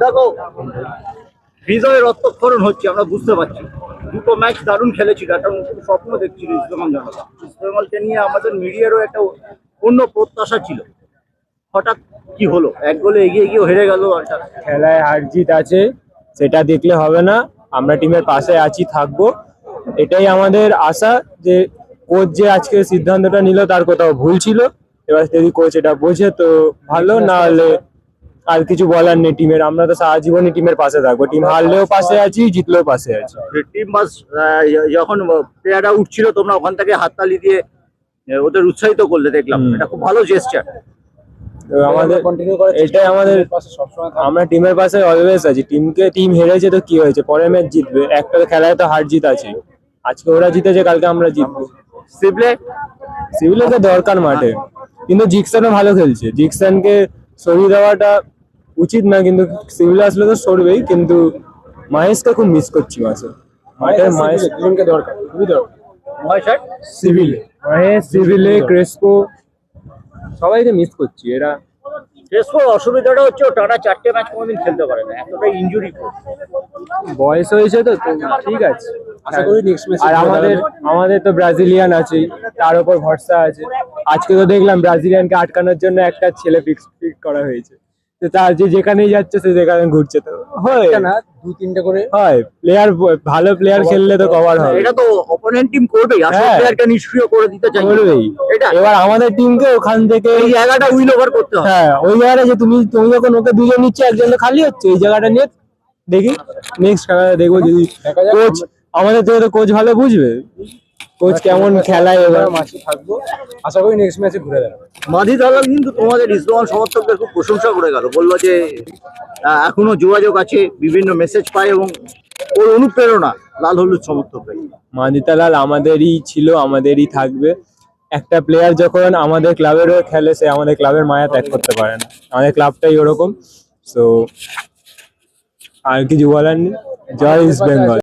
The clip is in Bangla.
দেখো, হৃদয়ের রক্তক্ষরণ হচ্ছে, আমরা বুঝতে পারছি। দুটো ম্যাচ দারুণ খেলেছিল, একটা নতুন স্বপ্ন দেখছিল ইস্টবেঙ্গল জনতা। ইস্টবেঙ্গলকে নিয়ে আমাদের মিডিয়ারও একটা অন্য প্রত্যাশা ছিল। হঠাৎ কি হলো, এক গোলে এগিয়ে গিয়ে হেরে গেল দলটা। খেলায় হার জিত আছে, সেটা দেখলে হবে না। আমরা টিমের পাশে আছি, থাকবো, এটাই আমাদের আশা। যে কোচ যে আজকে সিদ্ধান্তটা নিল তার কোথাও ভুল ছিল, এবার যদি কোচ এটা বোঝে তো ভালো, না হলে আর কিছু বলার নেই টিমের। আমরা তো সারা জীবনই টিমের পাশে থাকবো, টিম হারলেও পাশে আছি, জিতলেও পাশে আছি। টিম বাস যখন প্লেয়াররা উঠছিল, তোমরা ওখান থেকে হাততালি দিয়ে ওদের উৎসাহিত করলে, দেখলাম এটা খুব ভালো জেস্টার। তো আমাদের এটাই আমাদের, আমরা টিমের পাশে অলওয়েজ আছি। টিম হেরেছে তো কি হয়েছে, পরের ম্যাচ জিতবে, একটা খেলায় তো হার জিত আছে। আজকে ওরা জিতেছে, কালকে আমরা জিতবো। সিভিলে তো দরকার মাঠে, কিন্তু জিকসনও ভালো খেলছে। জিকসনকে সরিয়ে দেওয়াটা উচিত না, কিন্তু সিভিলে আসলে তো সরবেই। কিন্তু মাহেশকে খুব মিস করছি মাঠে। মাহেশকে দরকার, খুবই দরকার। সিভিলে ক্রেস্পো সবাইকে মিস করছি। এরা ক্রেস্পোর অসুবিধাটা হচ্ছে, ও টানা 4টে ম্যাচ কোনোদিন খেলতে পারে না, এতটাই ইনজুরি। বয়স হয়েছে তো ঠিক আছে। আর আমাদের তো ব্রাজিলিয়ান আছেই, তার উপর ভরসা আছে। আজকে তো দেখলাম ব্রাজিলিয়ানকে আটকানোর জন্য একটা ছেলে ফিক্স করা হয়েছে। তো তার যেখানেই যাচ্ছে সে যেখানে ঘুরছে, তো হয় না, 2-3টে করে হয়। প্লেয়ার ভালো প্লেয়ার খেললে তো কভার হবে। এটা তো অপোনেন্ট টিম করবেই, আসলে প্লেয়ারকে নিষ্ক্রিয় করে দিতে চাই, করবেই। এবার আমাদের টিমকে ওখান থেকে এই জায়গাটা উইন ওভার করতে হবে। হ্যাঁ, ওই জায়গাটা যে তুমি যখন ওকে দুজন নিচ্ছে, একজন তো খালি হচ্ছে, এই জায়গাটা নিয়ে দেখি নেক্সট খেলাটা দেখবো। যদি কোচ আমাদের থেকে তো কোচ ভালো বুঝবে, কোচ কেমন খেলায় এবার মাঠে থাকবো, আশা করি নেক্সট ম্যাচে ঘুরে দাঁড়াবো। মাঝি দালাল কিন্তু তোমাদের ইস্টবেঙ্গল সমর্থকদের খুব প্রশংসা করে গেল, বললো যে এখনো যোগাযোগ আছে, বিভিন্ন মেসেজ পায় এবং ওর অনুপ্রেরণা লাল হলুদ সমর্থকদের। মাদিতালাল আমাদেরই ছিল, আমাদেরই থাকবে। একটা প্লেয়ার যখন আমাদের ক্লাবের হয়ে খেলে, সে আমাদের ক্লাবের মায়া ত্যাগ করতে পারে না। আমাদের ক্লাবটাই ওরকম। সো আর কিছু বলার নেই। জয় ইস্ট বেঙ্গল।